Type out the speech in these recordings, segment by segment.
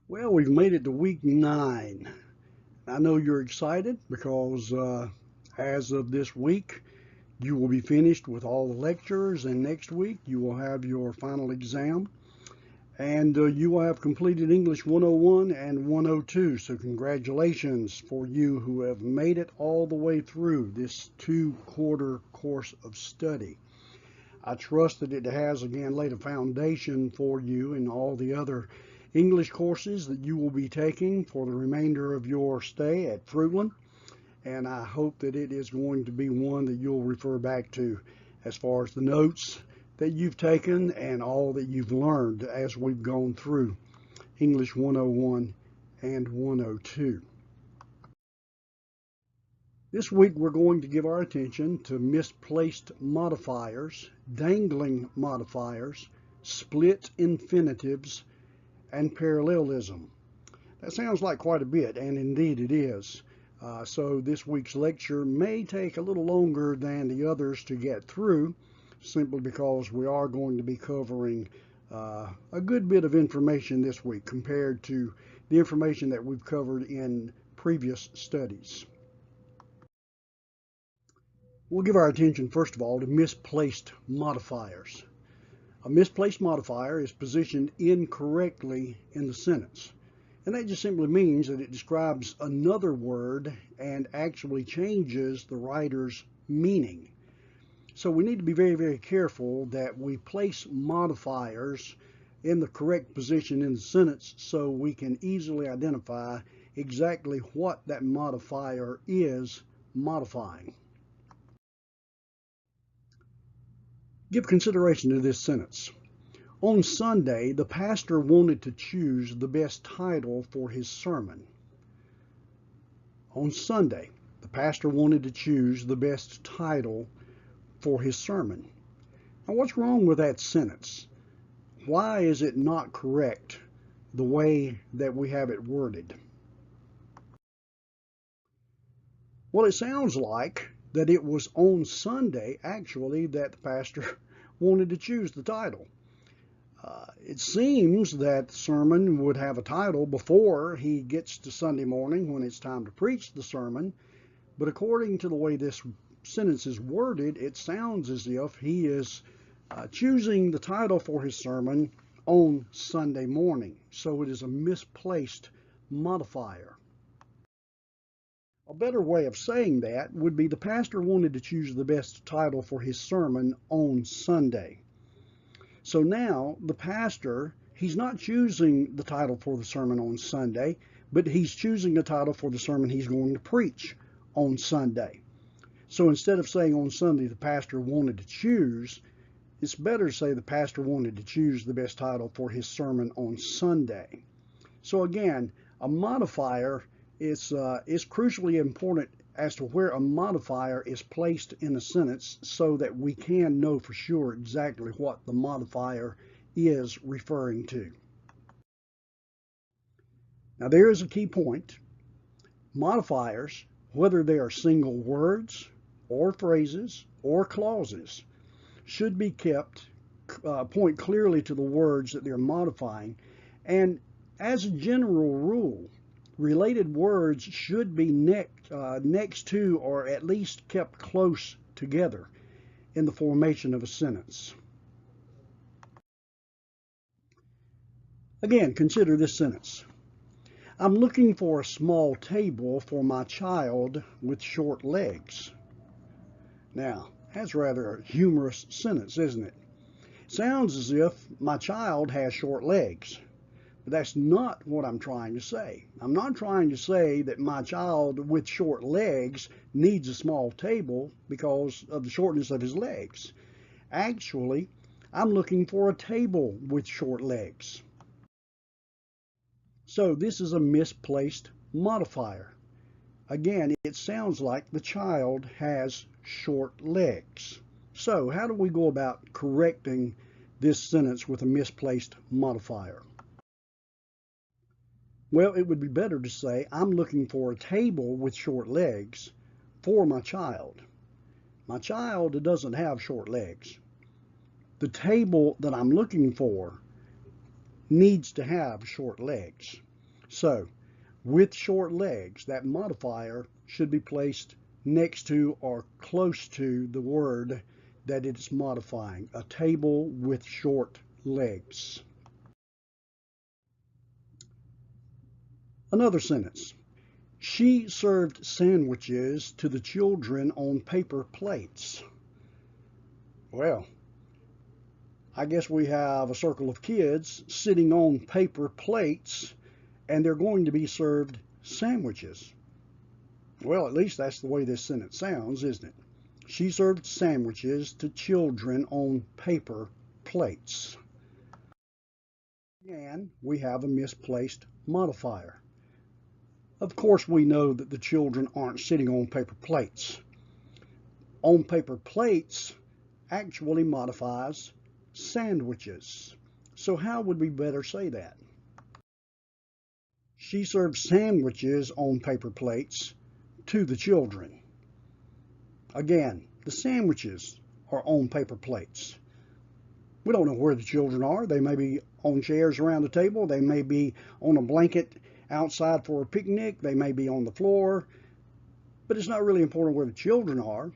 Well, we've made it to week 9. I know you're excited because as of this week, you will be finished with all the lectures, and next week you will have your final exam, and you will have completed English 101 and 102. So, congratulations for you who have made it all the way through this 2-quarter course of study. I trust that it has again laid a foundation for you in all the other English courses that you will be taking for the remainder of your stay at Fruitland. And I hope that it is going to be one that you'll refer back to as far as the notes that you've taken and all that you've learned as we've gone through English 101 and 102. This week we're going to give our attention to misplaced modifiers, dangling modifiers, split infinitives, and parallelism. That sounds like quite a bit, and indeed it is. So this week's lecture may take a little longer than the others to get through, simply because we are going to be covering a good bit of information this week compared to the information that we've covered in previous studies. We'll give our attention first of all to misplaced modifiers. A misplaced modifier is positioned incorrectly in the sentence. And that just simply means that it describes another word and actually changes the writer's meaning. So we need to be very, very careful that we place modifiers in the correct position in the sentence so we can easily identify exactly what that modifier is modifying. Give consideration to this sentence. On Sunday, the pastor wanted to choose the best title for his sermon. On Sunday, the pastor wanted to choose the best title for his sermon. Now, what's wrong with that sentence? Why is it not correct the way that we have it worded? Well, it sounds like that it was on Sunday, actually, that the pastor wanted to choose the title. It seems that the sermon would have a title before he gets to Sunday morning when it's time to preach the sermon, but according to the way this sentence is worded, it sounds as if he is choosing the title for his sermon on Sunday morning. So it is a misplaced modifier. A better way of saying that would be the pastor wanted to choose the best title for his sermon on Sunday. So now the pastor, he's not choosing the title for the sermon on Sunday, but he's choosing the title for the sermon he's going to preach on Sunday. So instead of saying on Sunday the pastor wanted to choose, it's better to say the pastor wanted to choose the best title for his sermon on Sunday. So again, a modifier is crucially important as to where a modifier is placed in a sentence so that we can know for sure exactly what the modifier is referring to. Now there is a key point. Modifiers, whether they are single words or phrases or clauses, should be kept point clearly to the words that they're modifying. And as a general rule, related words should be next to or at least kept close together in the formation of a sentence. Again, consider this sentence. I'm looking for a small table for my child with short legs. Now, that's rather a humorous sentence, isn't it? Sounds as if my child has short legs. But that's not what I'm trying to say. I'm not trying to say that my child with short legs needs a small table because of the shortness of his legs. Actually, I'm looking for a table with short legs. So this is a misplaced modifier. Again, it sounds like the child has short legs. So how do we go about correcting this sentence with a misplaced modifier? Well, it would be better to say, I'm looking for a table with short legs for my child. My child doesn't have short legs. The table that I'm looking for needs to have short legs. So, with short legs, that modifier should be placed next to or close to the word that it's modifying. A table with short legs. Another sentence. She served sandwiches to the children on paper plates. Well, I guess we have a circle of kids sitting on paper plates, and they're going to be served sandwiches. Well, at least that's the way this sentence sounds, isn't it? She served sandwiches to children on paper plates. And we have a misplaced modifier. Of course, we know that the children aren't sitting on paper plates. On paper plates actually modifies sandwiches. So how would we better say that? She served sandwiches on paper plates to the children. Again, the sandwiches are on paper plates. We don't know where the children are. They may be on chairs around the table. They may be on a blanket outside for a picnic. They may be on the floor. But it's not really important where the children are.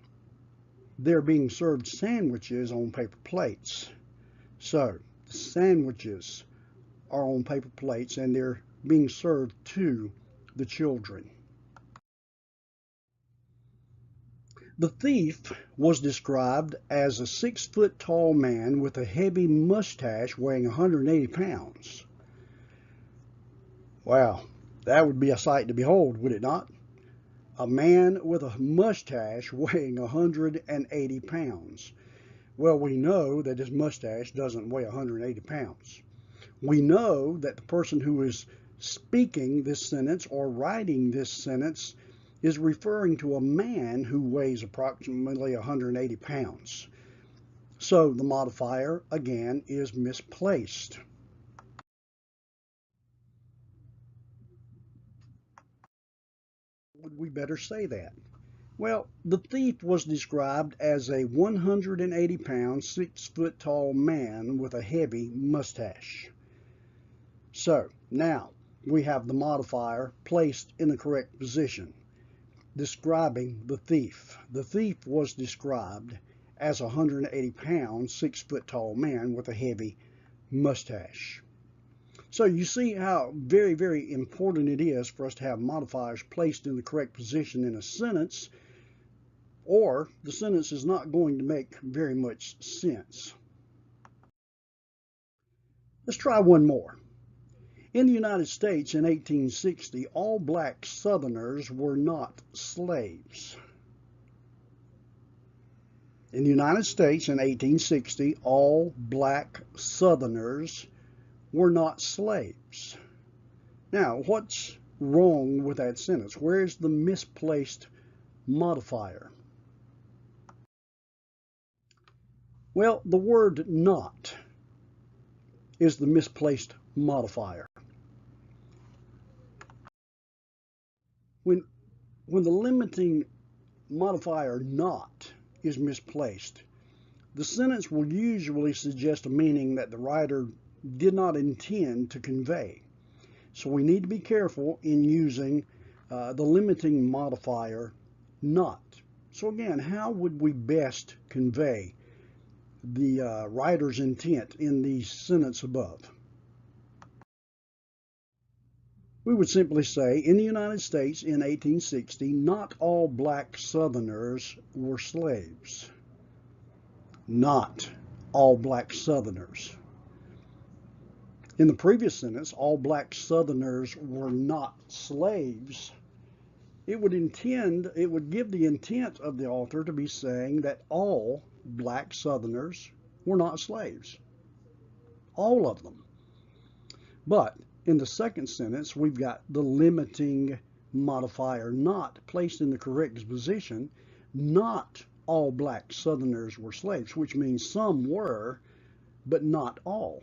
They're being served sandwiches on paper plates. So, the sandwiches are on paper plates and they're being served to the children. The thief was described as a 6-foot tall man with a heavy mustache weighing 180 pounds. Wow, that would be a sight to behold, would it not? A man with a mustache weighing 180 pounds. Well, we know that his mustache doesn't weigh 180 pounds. We know that the person who is speaking this sentence or writing this sentence is referring to a man who weighs approximately 180 pounds. So the modifier, again, is misplaced. Would we better say that? Well, the thief was described as a 180-pound, 6-foot tall man with a heavy mustache. So now we have the modifier placed in the correct position, describing the thief. The thief was described as a 180-pound, 6-foot tall man with a heavy mustache. So you see how very, very important it is for us to have modifiers placed in the correct position in a sentence, or the sentence is not going to make very much sense. Let's try one more. In the United States in 1860, all black Southerners were not slaves. In the United States in 1860, all black Southerners were not slaves. Now, what's wrong with that sentence? Where's the misplaced modifier? Well, the word not is the misplaced modifier. When the limiting modifier not is misplaced, the sentence will usually suggest a meaning that the writer did not intend to convey. So we need to be careful in using the limiting modifier not. So again, how would we best convey the writer's intent in the sentence above? We would simply say, in the United States in 1860, not all black Southerners were slaves. Not all black Southerners. In the previous sentence, all black Southerners were not slaves. It would give the intent of the author to be saying that all black Southerners were not slaves. All of them. But in the second sentence, we've got the limiting modifier not placed in the correct position. Not all black Southerners were slaves, which means some were, but not all.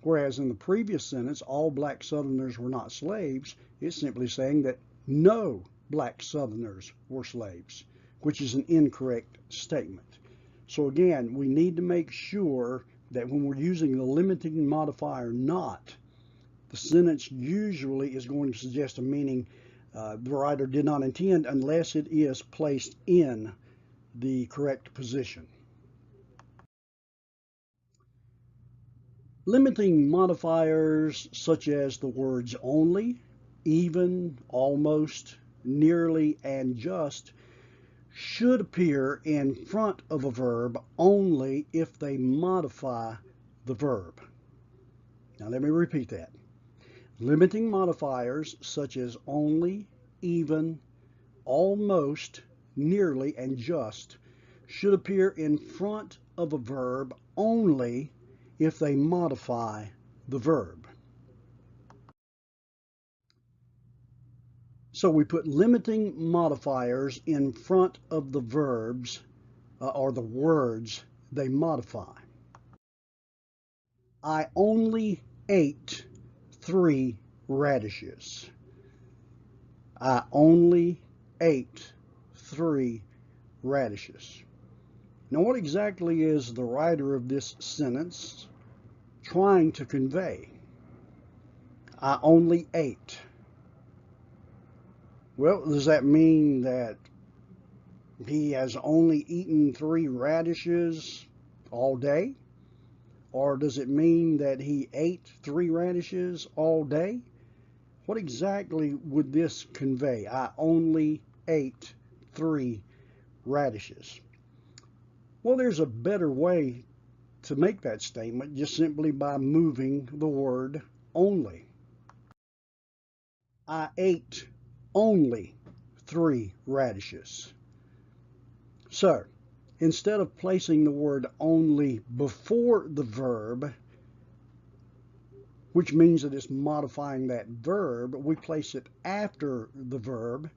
Whereas in the previous sentence, all black Southerners were not slaves, it's simply saying that no black Southerners were slaves, which is an incorrect statement. So again, we need to make sure that when we're using the limiting modifier not, the sentence usually is going to suggest a meaning the writer did not intend unless it is placed in the correct position. Limiting modifiers such as the words only, even, almost, nearly, and just should appear in front of a verb only if they modify the verb. Now let me repeat that. Limiting modifiers such as only, even, almost, nearly, and just should appear in front of a verb only if they modify the verb. So we put limiting modifiers in front of the verbs or the words they modify. I only ate 3 radishes. I only ate 3 radishes. Now, what exactly is the writer of this sentence trying to convey? I only ate. Well, does that mean that he has only eaten 3 radishes all day? Or does it mean that he ate 3 radishes all day? What exactly would this convey? I only ate 3 radishes. Well, there's a better way to make that statement just simply by moving the word only. I ate only 3 radishes. So, instead of placing the word only before the verb, which means that it's modifying that verb, we place it after the verb,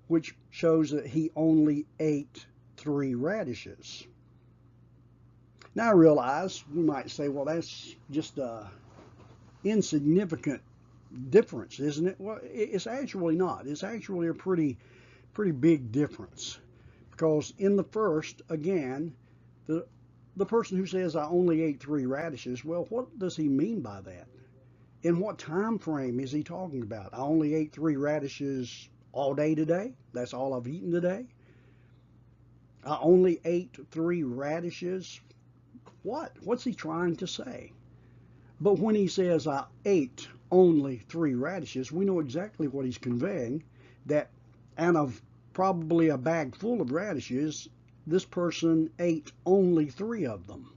which shows that he only ate 3 radishes. Now I realize we might say, well, that's just a insignificant difference, isn't it? Well, it's actually not. It's actually a pretty big difference, because in the first, again, the person who says I only ate 3 radishes, well, what does he mean by that? In what time frame is he talking about? I only ate 3 radishes all day today. That's all I've eaten today. I only ate 3 radishes. What's he trying to say? But when he says I ate only 3 radishes, we know exactly what he's conveying, that out of probably a bag full of radishes, this person ate only 3 of them.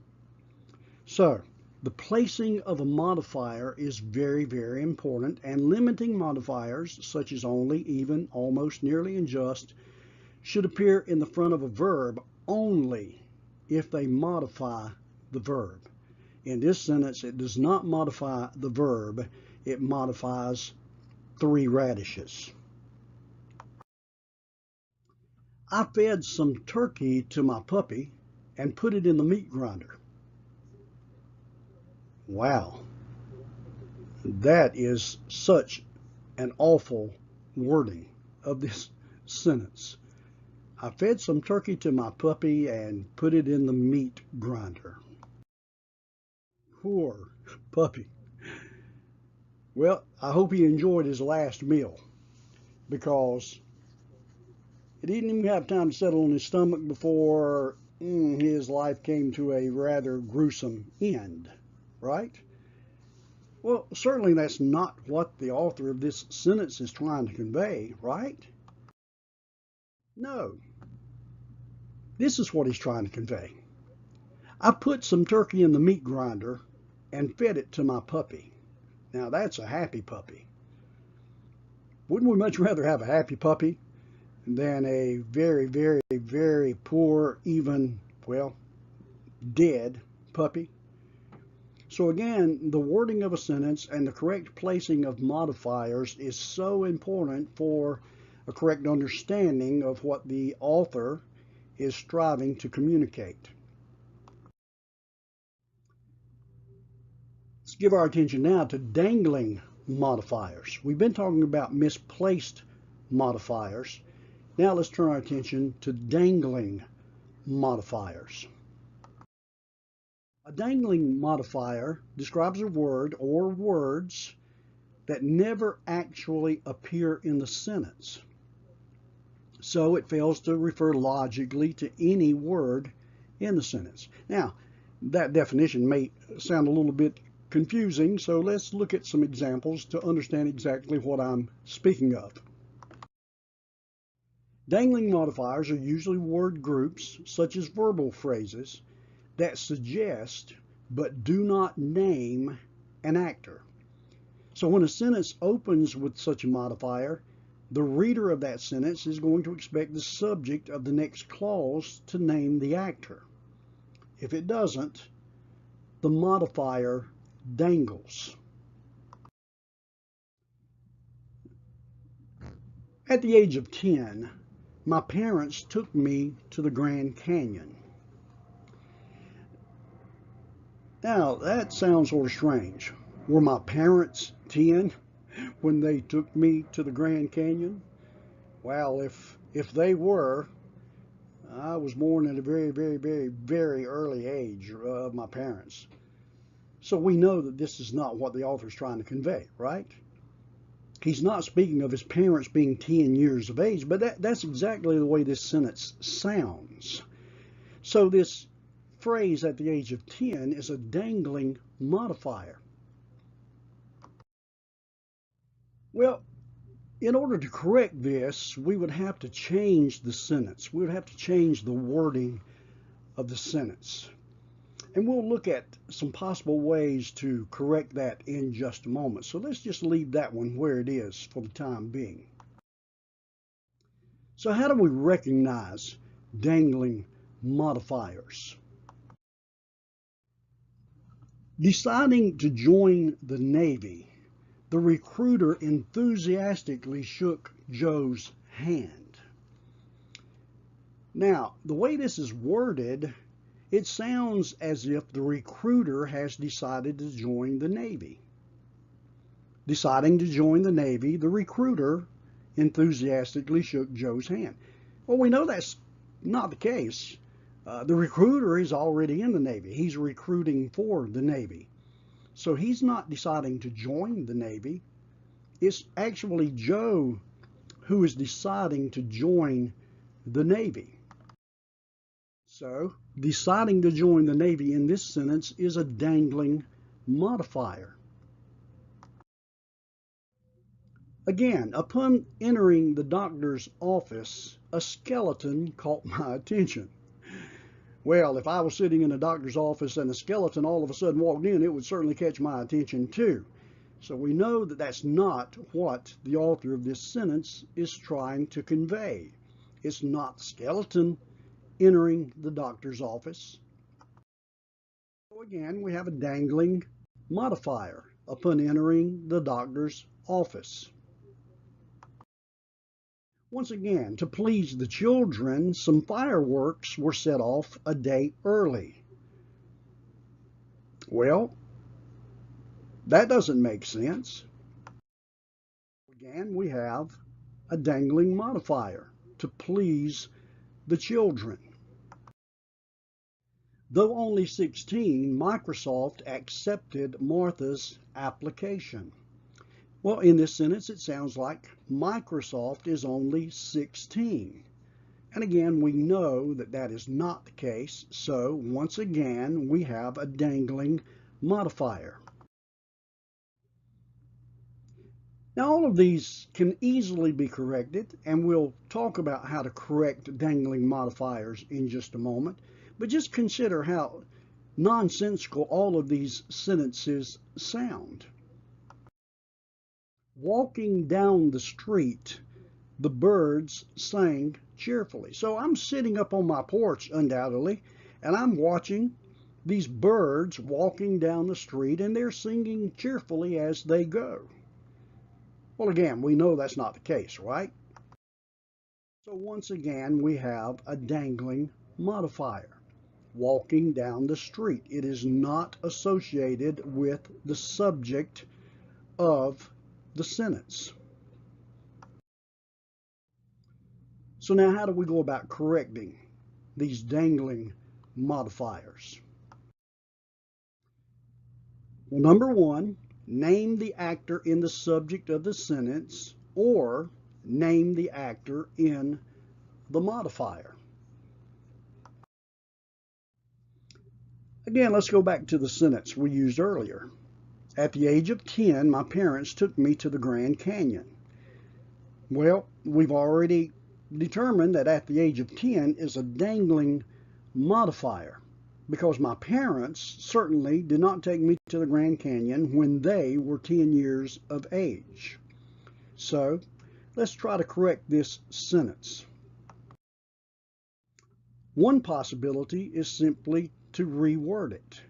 So, the placing of a modifier is very, very important, and limiting modifiers such as only, even, almost, nearly, and just should appear in the front of a verb only if they modify the verb. In this sentence, it does not modify the verb, it modifies 3 radishes. I fed some turkey to my puppy and put it in the meat grinder. Wow, that is such an awful wording of this sentence. I fed some turkey to my puppy and put it in the meat grinder. Poor puppy. Well, I hope he enjoyed his last meal, because he didn't even have time to settle on his stomach before his life came to a rather gruesome end, right? Well, certainly that's not what the author of this sentence is trying to convey, right? No, this is what he's trying to convey. I put some turkey in the meat grinder and fed it to my puppy. Now that's a happy puppy. Wouldn't we much rather have a happy puppy than a very, very, very poor, even, well, dead puppy? So again, the wording of a sentence and the correct placing of modifiers is so important for a correct understanding of what the author is striving to communicate. Let's give our attention now to dangling modifiers. We've been talking about misplaced modifiers. Now let's turn our attention to dangling modifiers. A dangling modifier describes a word or words that never actually appear in the sentence. So it fails to refer logically to any word in the sentence. Now, that definition may sound a little bit confusing, so let's look at some examples to understand exactly what I'm speaking of. Dangling modifiers are usually word groups, such as verbal phrases, that suggest but do not name an actor. So when a sentence opens with such a modifier, the reader of that sentence is going to expect the subject of the next clause to name the actor. If it doesn't, the modifier dangles. At the age of 10, my parents took me to the Grand Canyon. Now, that sounds sort of strange. Were my parents 10 when they took me to the Grand Canyon? Well, if they were, I was born at a very, very, very, very early age of my parents. So we know that this is not what the author is trying to convey, right? He's not speaking of his parents being 10 years of age, but that's exactly the way this sentence sounds. So this phrase at the age of 10 is a dangling modifier. Well, in order to correct this, we would have to change the sentence. We would have to change the wording of the sentence. And we'll look at some possible ways to correct that in just a moment. So let's just leave that one where it is for the time being. So how do we recognize dangling modifiers? Deciding to join the Navy, the recruiter enthusiastically shook Joe's hand. Now, the way this is worded, it sounds as if the recruiter has decided to join the Navy. Deciding to join the Navy, the recruiter enthusiastically shook Joe's hand. Well, we know that's not the case. The recruiter is already in the Navy. He's recruiting for the Navy. So he's not deciding to join the Navy. It's actually Joe who is deciding to join the Navy. So deciding to join the Navy in this sentence is a dangling modifier. Again, upon entering the doctor's office, a skeleton caught my attention. Well, if I was sitting in a doctor's office and a skeleton all of a sudden walked in, it would certainly catch my attention too. So we know that that's not what the author of this sentence is trying to convey. It's not the skeleton entering the doctor's office. So again, we have a dangling modifier upon entering the doctor's office. Once again, to please the children, some fireworks were set off a day early. Well, that doesn't make sense. Again, we have a dangling modifier, to please the children. Though only 16, Microsoft accepted Martha's application. Well, in this sentence, it sounds like Microsoft is only 16. And again, we know that that is not the case. So once again, we have a dangling modifier. Now, all of these can easily be corrected, and we'll talk about how to correct dangling modifiers in just a moment. But just consider how nonsensical all of these sentences sound. Walking down the street, the birds sang cheerfully. So I'm sitting up on my porch, undoubtedly, and I'm watching these birds walking down the street, and they're singing cheerfully as they go. Well, again, we know that's not the case, right? So once again, we have a dangling modifier. Walking down the street. It is not associated with the subject of the sentence. So now how do we go about correcting these dangling modifiers? Well, number one, name the actor in the subject of the sentence, or name the actor in the modifier. Again, let's go back to the sentence we used earlier. At the age of 10, my parents took me to the Grand Canyon. Well, we've already determined that at the age of 10 is a dangling modifier, because my parents certainly did not take me to the Grand Canyon when they were 10 years of age. So let's try to correct this sentence. One possibility is simply to reword it.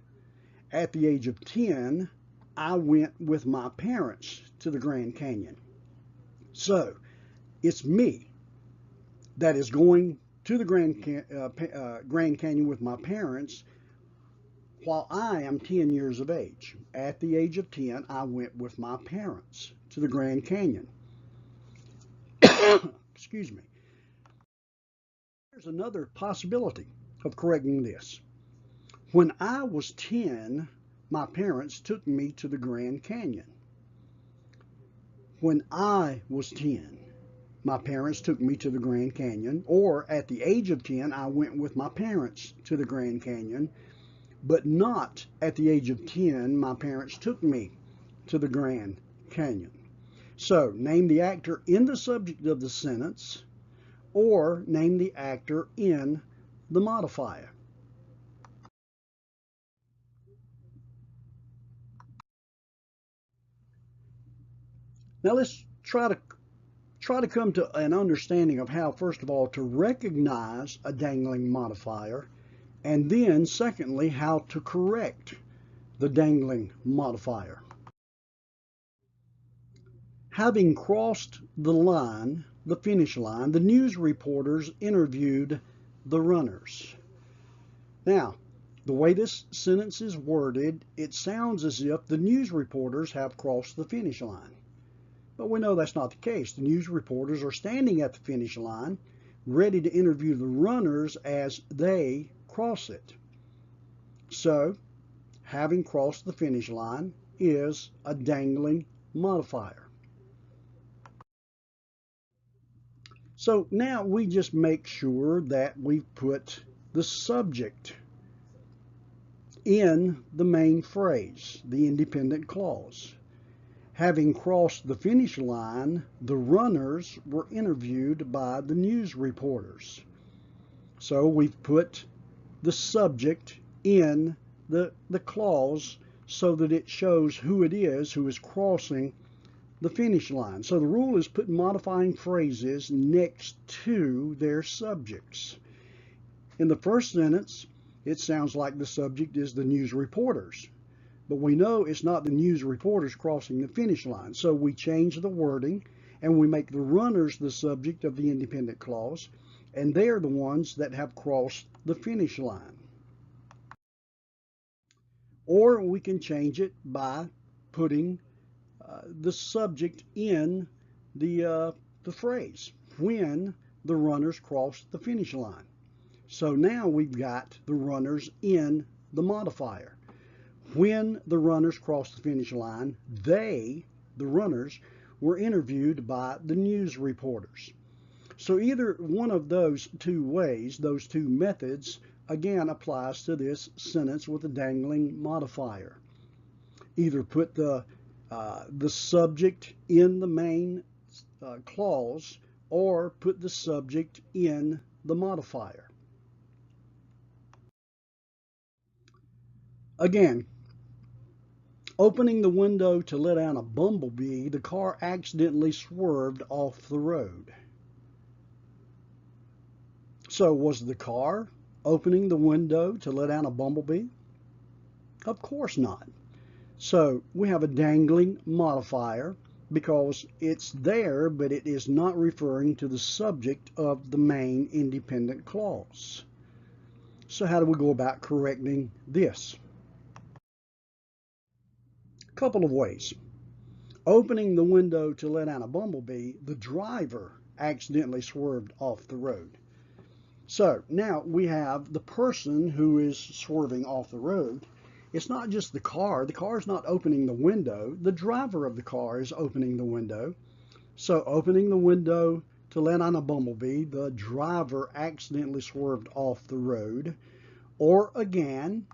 At the age of 10, I went with my parents to the Grand Canyon. So it's me that is going to the Grand Canyon with my parents while I am 10 years of age. At the age of 10, I went with my parents to the Grand Canyon. Excuse me. There's another possibility of correcting this. When I was 10, my parents took me to the Grand Canyon. When I was 10, my parents took me to the Grand Canyon, or at the age of 10, I went with my parents to the Grand Canyon, but not at the age of 10, my parents took me to the Grand Canyon. So, name the actor in the subject of the sentence, or name the actor in the modifier. Now let's try to come to an understanding of how, first of all, to recognize a dangling modifier, and then, secondly, how to correct the dangling modifier. Having crossed the line, the finish line, the news reporters interviewed the runners. Now, the way this sentence is worded, it sounds as if the news reporters have crossed the finish line. But we know that's not the case. The news reporters are standing at the finish line, ready to interview the runners as they cross it. So, having crossed the finish line is a dangling modifier. So now we just make sure that we've put the subject in the main phrase, the independent clause. Having crossed the finish line, the runners were interviewed by the news reporters. So we've put the subject in the clause so that it shows who it is who is crossing the finish line. So the rule is put modifying phrases next to their subjects. In the first sentence, it sounds like the subject is the news reporters. But we know it's not the news reporters crossing the finish line. So we change the wording and we make the runners the subject of the independent clause, and they're the ones that have crossed the finish line. Or we can change it by putting the subject in the phrase, when the runners crossed the finish line. So now we've got the runners in the modifier. When the runners crossed the finish line, they, the runners, were interviewed by the news reporters. So either one of those two ways, those two methods, again applies to this sentence with a dangling modifier. Either put the subject in the main clause, or put the subject in the modifier. Again, opening the window to let out a bumblebee, the car accidentally swerved off the road. So was the car opening the window to let out a bumblebee? Of course not. So we have a dangling modifier because it's there, but it is not referring to the subject of the main independent clause. So how do we go about correcting this? A couple of ways. Opening the window to let out a bumblebee, the driver accidentally swerved off the road. So now we have the person who is swerving off the road It's not just the car. The car's not opening the window. The driver of the car is opening the window. So opening the window to let out a bumblebee, the driver accidentally swerved off the road. Or again,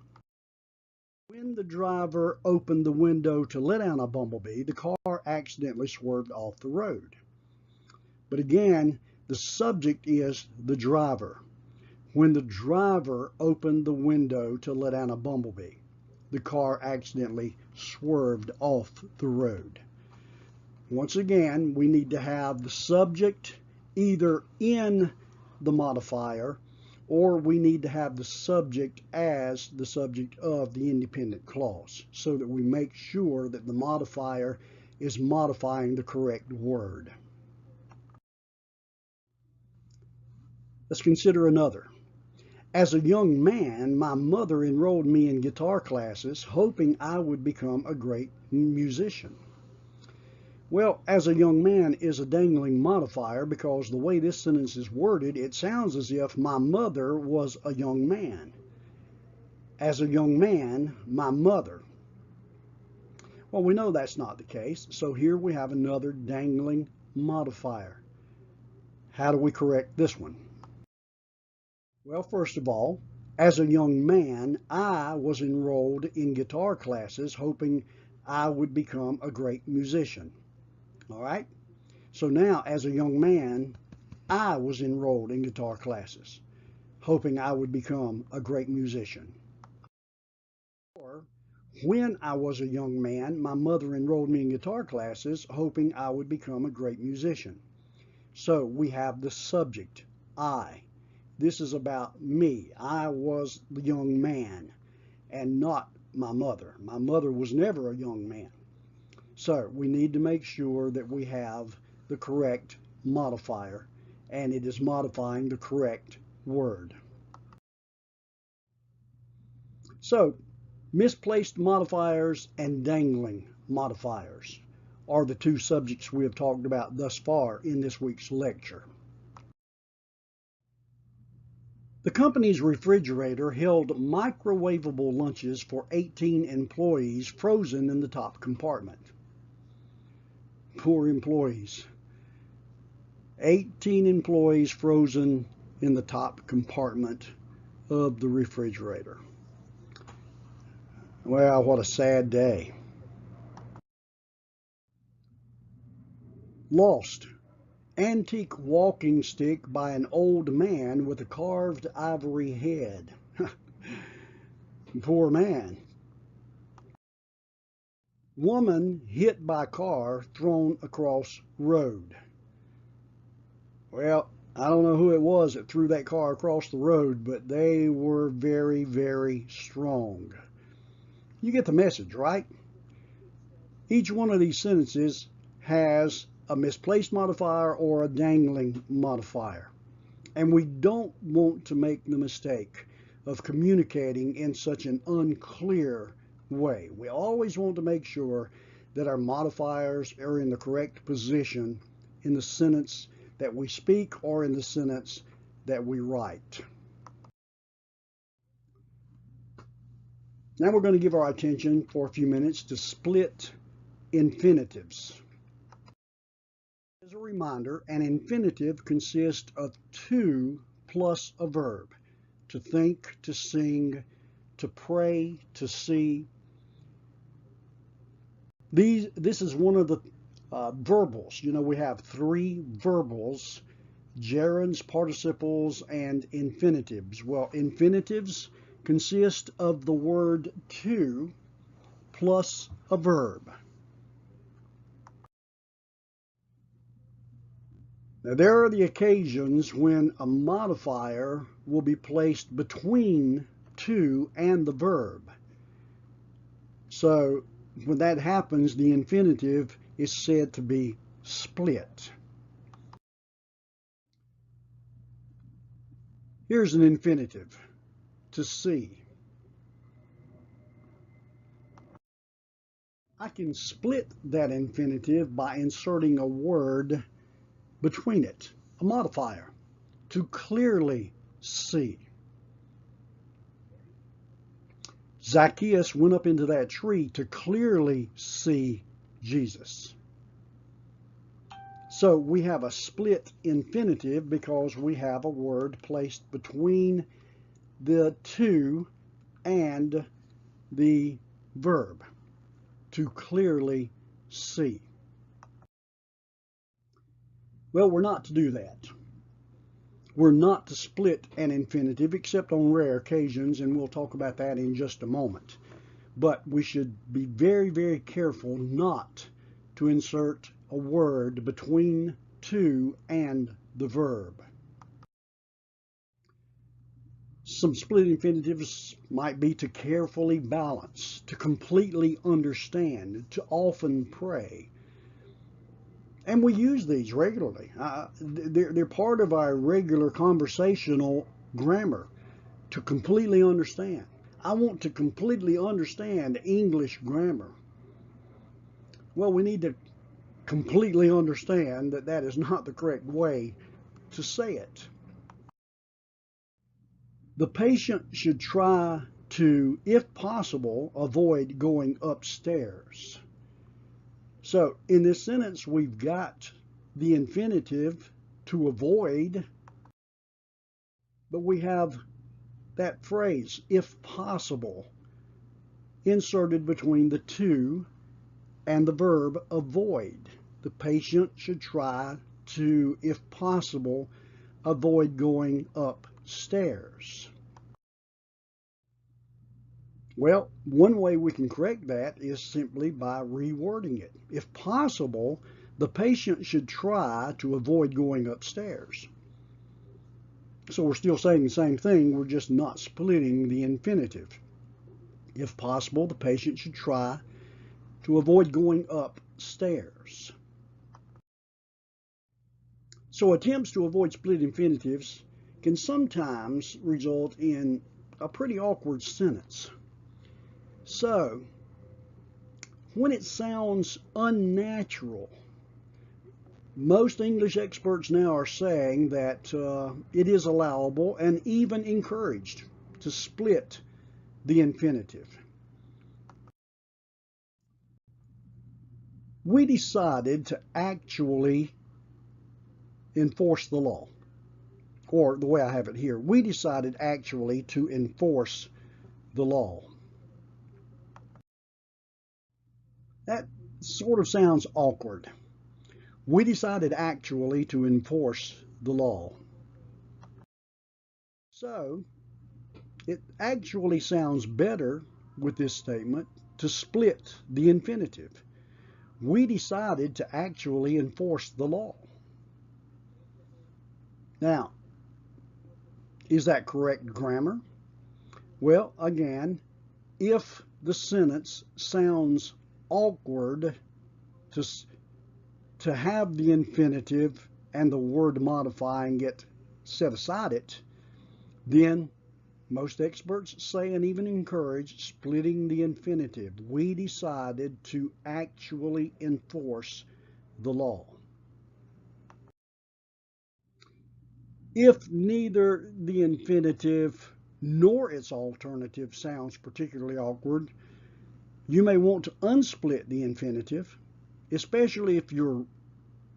when the driver opened the window to let out a bumblebee, the car accidentally swerved off the road. But again, the subject is the driver. When the driver opened the window to let out a bumblebee, the car accidentally swerved off the road. Once again, we need to have the subject either in the modifier, or we need to have the subject as the subject of the independent clause, so that we make sure that the modifier is modifying the correct word. Let's consider another. As a young man, my mother enrolled me in guitar classes, hoping I would become a great musician. Well, as a young man is a dangling modifier because the way this sentence is worded, it sounds as if my mother was a young man. As a young man, my mother. Well, we know that's not the case, so here we have another dangling modifier. How do we correct this one? Well, first of all, as a young man, I was enrolled in guitar classes hoping I would become a great musician. All right? So now, as a young man, I was enrolled in guitar classes hoping I would become a great musician. Or, when I was a young man, my mother enrolled me in guitar classes hoping I would become a great musician. So we have the subject, I. This is about me. I was the young man and not my mother. My mother was never a young man. So we need to make sure that we have the correct modifier and it is modifying the correct word. So misplaced modifiers and dangling modifiers are the two subjects we have talked about thus far in this week's lecture. The company's refrigerator held microwavable lunches for 18 employees frozen in the top compartment. Poor employees. 18 employees frozen in the top compartment of the refrigerator. Well, what a sad day. Lost. Antique walking stick by an old man with a carved ivory head. Poor man. Woman hit by car thrown across road. Well, I don't know who it was that threw that car across the road, but they were very, very strong. You get the message, right? Each one of these sentences has a misplaced modifier or a dangling modifier. And we don't want to make the mistake of communicating in such an unclear way. We always want to make sure that our modifiers are in the correct position in the sentence that we speak or in the sentence that we write. Now we're going to give our attention for a few minutes to split infinitives. As a reminder, an infinitive consists of two plus a verb: to think, to sing, to pray, to see. This is one of the verbals. You know, we have three verbals: gerunds, participles, and infinitives. Well, infinitives consist of the word to plus a verb. Now, there are the occasions when a modifier will be placed between to and the verb. So when that happens, the infinitive is said to be split. Here's an infinitive: to see. I can split that infinitive by inserting a word between it, a modifier: to clearly see. Zacchaeus went up into that tree to clearly see Jesus. So we have a split infinitive because we have a word placed between the to and the verb, to clearly see. Well, we're not to do that. We're not to split an infinitive except on rare occasions, and we'll talk about that in just a moment. But we should be very, very careful not to insert a word between to and the verb. Some split infinitives might be to carefully balance, to completely understand, to often pray. And we use these regularly. They're part of our regular conversational grammar, to completely understand. I want to completely understand English grammar. Well, we need to completely understand that that is not the correct way to say it. The patient should try to, if possible, avoid going upstairs. So in this sentence, we've got the infinitive to avoid, but we have that phrase, if possible, inserted between the to and the verb avoid. The patient should try to, if possible, avoid going upstairs. Well, one way we can correct that is simply by rewording it. If possible, the patient should try to avoid going upstairs. So we're still saying the same thing, we're just not splitting the infinitive. If possible, the patient should try to avoid going upstairs. So attempts to avoid split infinitives can sometimes result in a pretty awkward sentence. So, when it sounds unnatural, most English experts now are saying that it is allowable and even encouraged to split the infinitive. We decided to actually enforce the law, or the way I have it here, we decided actually to enforce the law. That sort of sounds awkward. We decided actually to enforce the law. So, it actually sounds better with this statement to split the infinitive. We decided to actually enforce the law. Now, is that correct grammar? Well, again, if the sentence sounds awkward to have the infinitive and the word modifying it set aside it, then most experts say and even encourage splitting the infinitive. We decided to actually enforce the law. If neither the infinitive nor its alternative sounds particularly awkward, you may want to unsplit the infinitive, especially if you're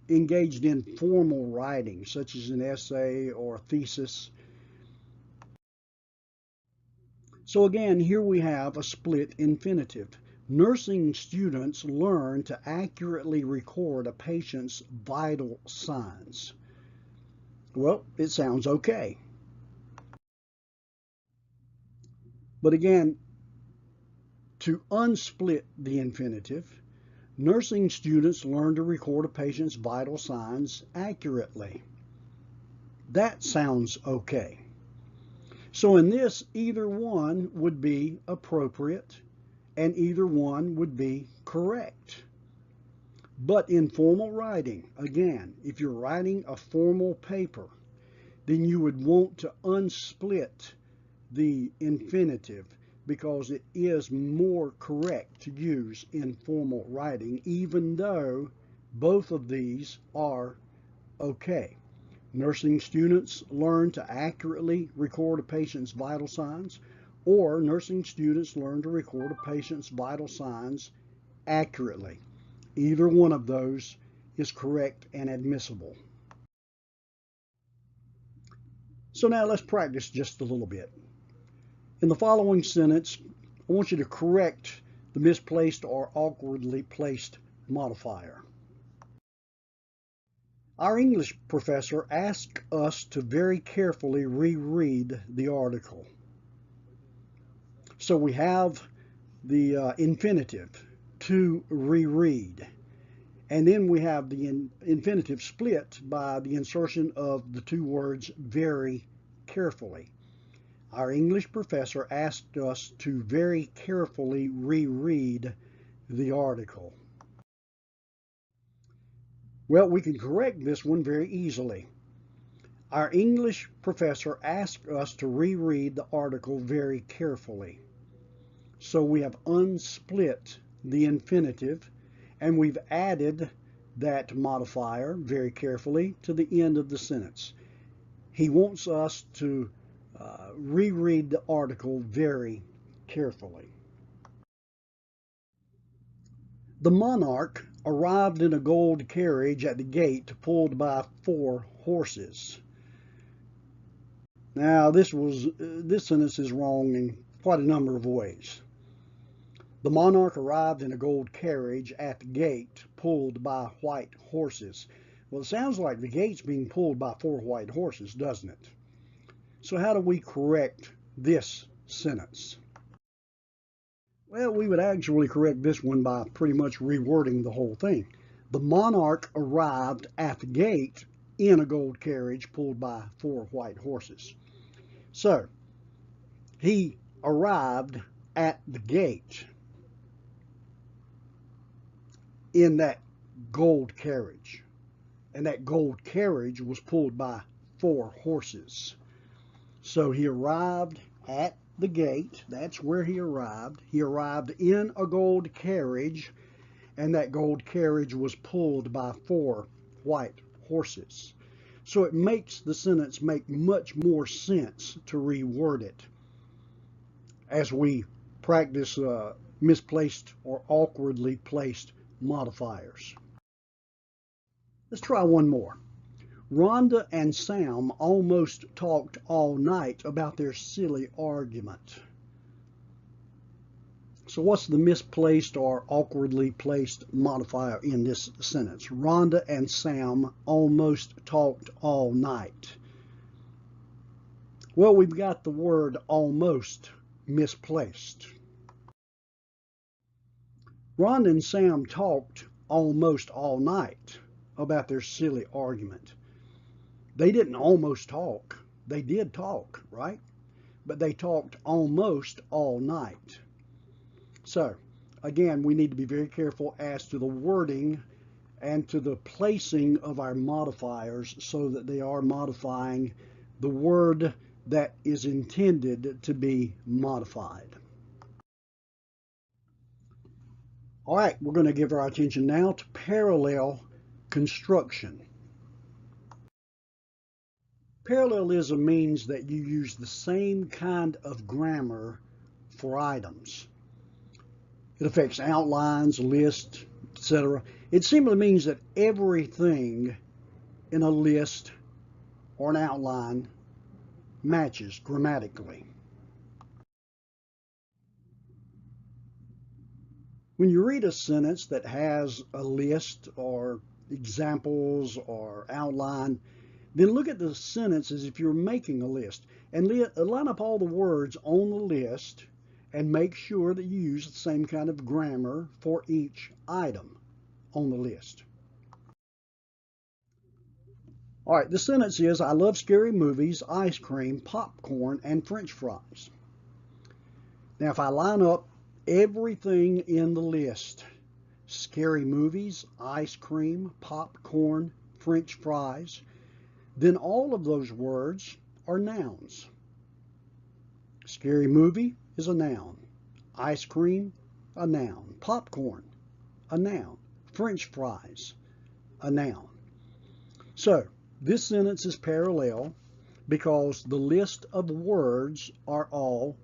engaged in formal writing, such as an essay or a thesis. So again, here we have a split infinitive. Nursing students learn to accurately record a patient's vital signs. Well, it sounds okay. But again, to unsplit the infinitive, nursing students learn to record a patient's vital signs accurately. That sounds okay. So in this, either one would be appropriate and either one would be correct. But in formal writing, again, if you're writing a formal paper, then you would want to unsplit the infinitive because it is more correct to use in formal writing, even though both of these are okay. Nursing students learn to accurately record a patient's vital signs, or nursing students learn to record a patient's vital signs accurately. Either one of those is correct and admissible. So now let's practice just a little bit. In the following sentence, I want you to correct the misplaced or awkwardly placed modifier. Our English professor asked us to very carefully reread the article. So we have the infinitive, to reread. And then we have the infinitive split by the insertion of the two words very carefully. Our English professor asked us to very carefully reread the article. Well, we can correct this one very easily. Our English professor asked us to reread the article very carefully. So we have unsplit the infinitive, and we've added that modifier very carefully to the end of the sentence. He wants us to reread the article very carefully. The monarch arrived in a gold carriage at the gate pulled by 4 horses. Now this sentence is wrong in quite a number of ways. The monarch arrived in a gold carriage at the gate pulled by white horses. Well, it sounds like the gate's being pulled by 4 white horses, doesn't it? So how do we correct this sentence? Well, we would actually correct this one by pretty much rewording the whole thing. The monarch arrived at the gate in a gold carriage pulled by 4 white horses. So, he arrived at the gate in that gold carriage. And that gold carriage was pulled by 4 horses. So he arrived at the gate. That's where he arrived. He arrived in a gold carriage, and that gold carriage was pulled by 4 white horses. So it makes the sentence make much more sense to reword it as we practice misplaced or awkwardly placed modifiers. Let's try one more. Rhonda and Sam almost talked all night about their silly argument. So what's the misplaced or awkwardly placed modifier in this sentence? Rhonda and Sam almost talked all night. Well, we've got the word almost misplaced. Rhonda and Sam talked almost all night about their silly argument. They didn't almost talk. They did talk, right? But they talked almost all night. So, again, we need to be very careful as to the wording and to the placing of our modifiers so that they are modifying the word that is intended to be modified. All right, we're going to give our attention now to parallel construction. Parallelism means that you use the same kind of grammar for items. It affects outlines, lists, etc. It simply means that everything in a list or an outline matches grammatically. When you read a sentence that has a list or examples or outline, then look at the sentence as if you're making a list and line up all the words on the list and make sure that you use the same kind of grammar for each item on the list. All right, the sentence is, I love scary movies, ice cream, popcorn, and French fries. Now, if I line up everything in the list, scary movies, ice cream, popcorn, French fries, then all of those words are nouns. Scary movie is a noun. Ice cream, a noun. Popcorn, a noun. French fries, a noun. So, this sentence is parallel because the list of words are all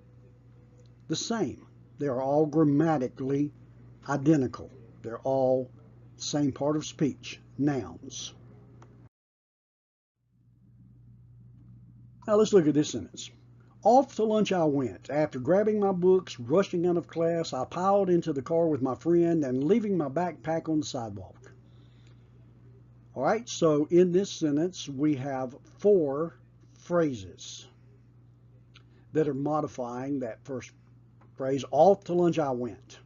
the same. They are all grammatically identical. They're all same part of speech, nouns. Now let's look at this sentence. Off to lunch I went. After grabbing my books, rushing out of class, I piled into the car with my friend and leaving my backpack on the sidewalk. All right, so in this sentence, we have 4 phrases that are modifying that first phrase, off to lunch I went.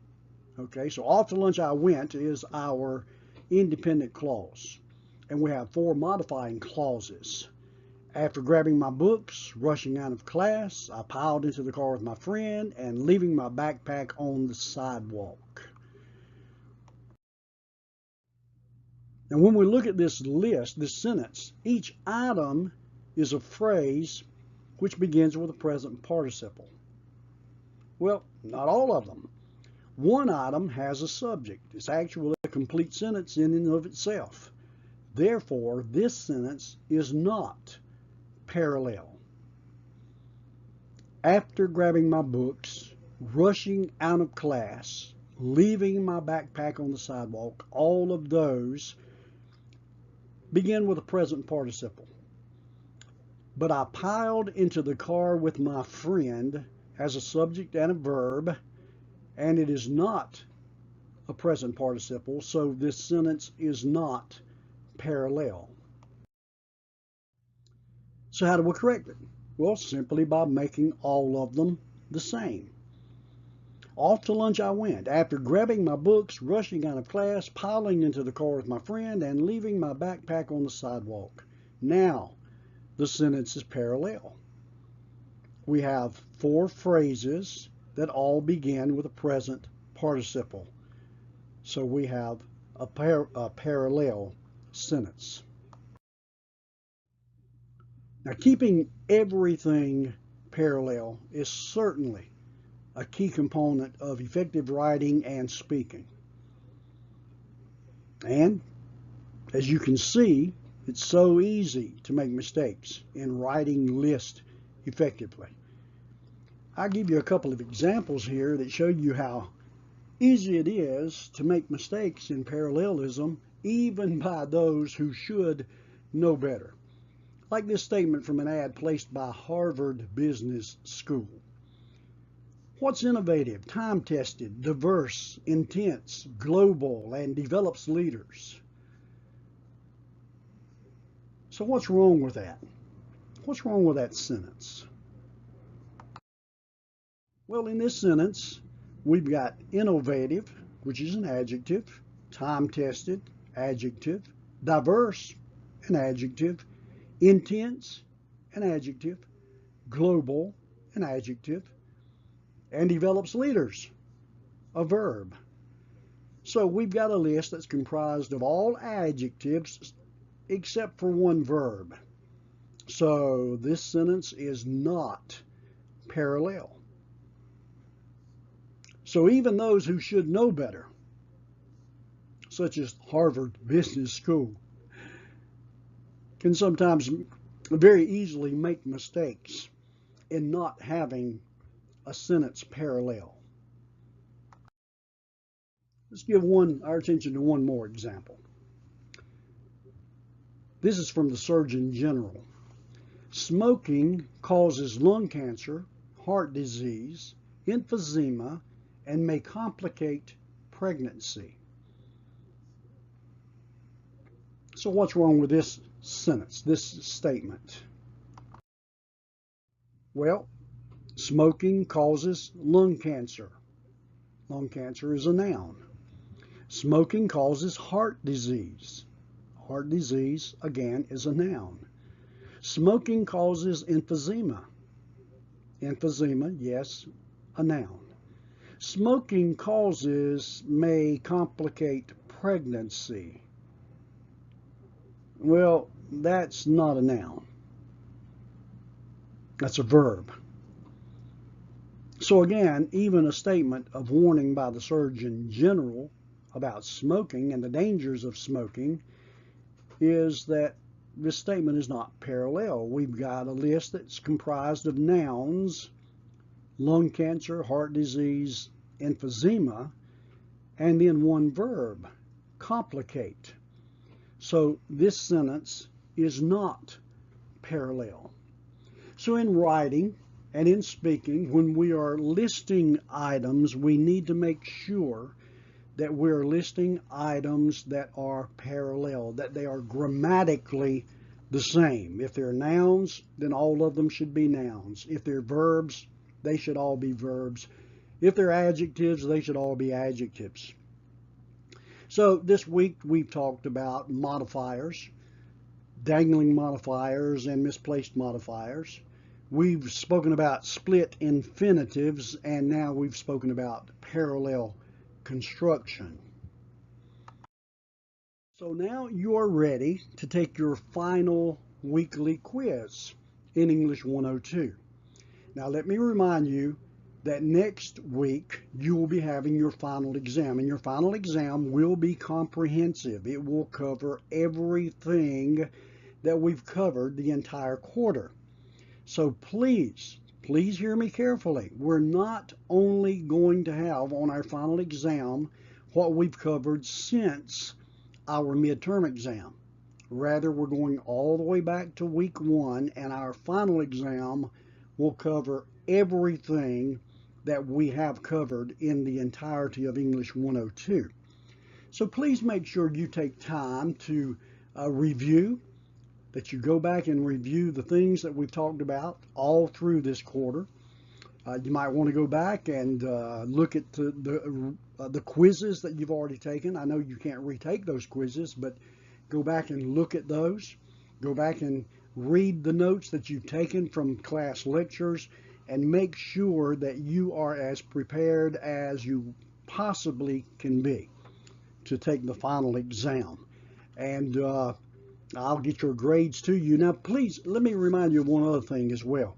Okay, so off to lunch I went is our independent clause. And we have 4 modifying clauses. After grabbing my books, rushing out of class, I piled into the car with my friend and leaving my backpack on the sidewalk. And when we look at this list, this sentence, each item is a phrase which begins with a present participle. Well, not all of them. One item has a subject. It's actually a complete sentence in and of itself. Therefore, this sentence is not parallel. After grabbing my books, rushing out of class, leaving my backpack on the sidewalk, all of those begin with a present participle. But I piled into the car with my friend as a subject and a verb, and it is not a present participle, so this sentence is not parallel. So how do we correct it? Well, simply by making all of them the same. Off to lunch I went. After grabbing my books, rushing out of class, piling into the car with my friend, and leaving my backpack on the sidewalk. Now, the sentence is parallel. We have 4 phrases that all begin with a present participle. So we have a parallel sentence. Now, keeping everything parallel is certainly a key component of effective writing and speaking. And as you can see, it's so easy to make mistakes in writing lists effectively. I'll give you a couple of examples here that show you how easy it is to make mistakes in parallelism, even by those who should know better. Like this statement from an ad placed by Harvard Business School. What's innovative, time-tested, diverse, intense, global, and develops leaders? So what's wrong with that? What's wrong with that sentence? Well, in this sentence, we've got innovative, which is an adjective, time-tested, adjective, diverse, an adjective, intense, an adjective, global, an adjective, and develops leaders, a verb. So we've got a list that's comprised of all adjectives except for one verb. So this sentence is not parallel. So even those who should know better, such as Harvard Business School, can sometimes very easily make mistakes in not having a sentence parallel. Let's give our attention to one more example. This is from the Surgeon General. Smoking causes lung cancer, heart disease, emphysema, and may complicate pregnancy. So what's wrong with this sentence, this statement? Well, smoking causes lung cancer. Lung cancer is a noun. Smoking causes heart disease. Heart disease, again, is a noun. Smoking causes emphysema. Emphysema, yes, a noun. Smoking may complicate pregnancy. Well, that's not a noun. That's a verb. So again, even a statement of warning by the Surgeon General about smoking and the dangers of smoking is that this statement is not parallel. We've got a list that's comprised of nouns lung cancer, heart disease, emphysema, and then one verb, complicate. So this sentence is not parallel. So in writing and in speaking, when we are listing items, we need to make sure that we're listing items that are parallel, that they are grammatically the same. If they're nouns, then all of them should be nouns. If they're verbs, they should all be verbs. If they're adjectives, they should all be adjectives. So this week we've talked about modifiers, dangling modifiers and misplaced modifiers. We've spoken about split infinitives, and now we've spoken about parallel construction. So now you are ready to take your final weekly quiz in English 102. Now let me remind you that next week you will be having your final exam, and your final exam will be comprehensive. It will cover everything that we've covered the entire quarter. So please hear me carefully. We're not only going to have on our final exam what we've covered since our midterm exam. Rather, we're going all the way back to week 1, and our final exam will cover everything that we have covered in the entirety of English 102. So please make sure you take time to review, that you go back and review the things that we've talked about all through this quarter. You might want to go back and look at the quizzes that you've already taken. I know you can't retake those quizzes, but go back and look at those. Go back and read the notes that you've taken from class lectures, and make sure that you are as prepared as you possibly can be to take the final exam. And I'll get your grades to you. Now, please, let me remind you of one other thing as well.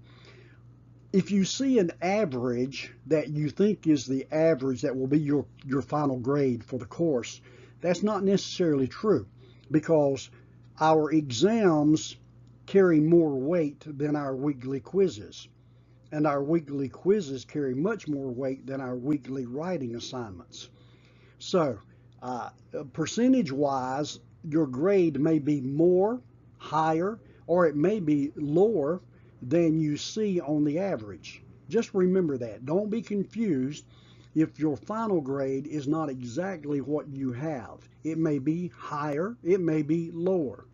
If you see an average that you think is the average that will be your final grade for the course, that's not necessarily true, because our exams carry more weight than our weekly quizzes. And our weekly quizzes carry much more weight than our weekly writing assignments. So, percentage-wise, your grade may be more, higher, or it may be lower than you see on the average. Just remember that. Don't be confused if your final grade is not exactly what you have. It may be higher, it may be lower.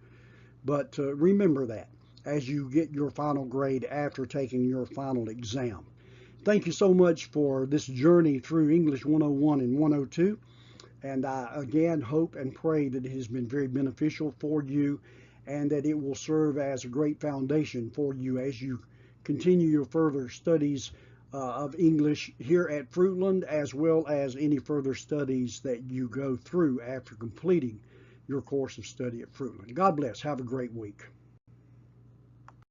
But remember that as you get your final grade after taking your final exam. Thank you so much for this journey through English 101 and 102. And I again hope and pray that it has been very beneficial for you, and that it will serve as a great foundation for you as you continue your further studies of English here at Fruitland, as well as any further studies that you go through after completing your course of study at Fruitland. God bless. Have a great week.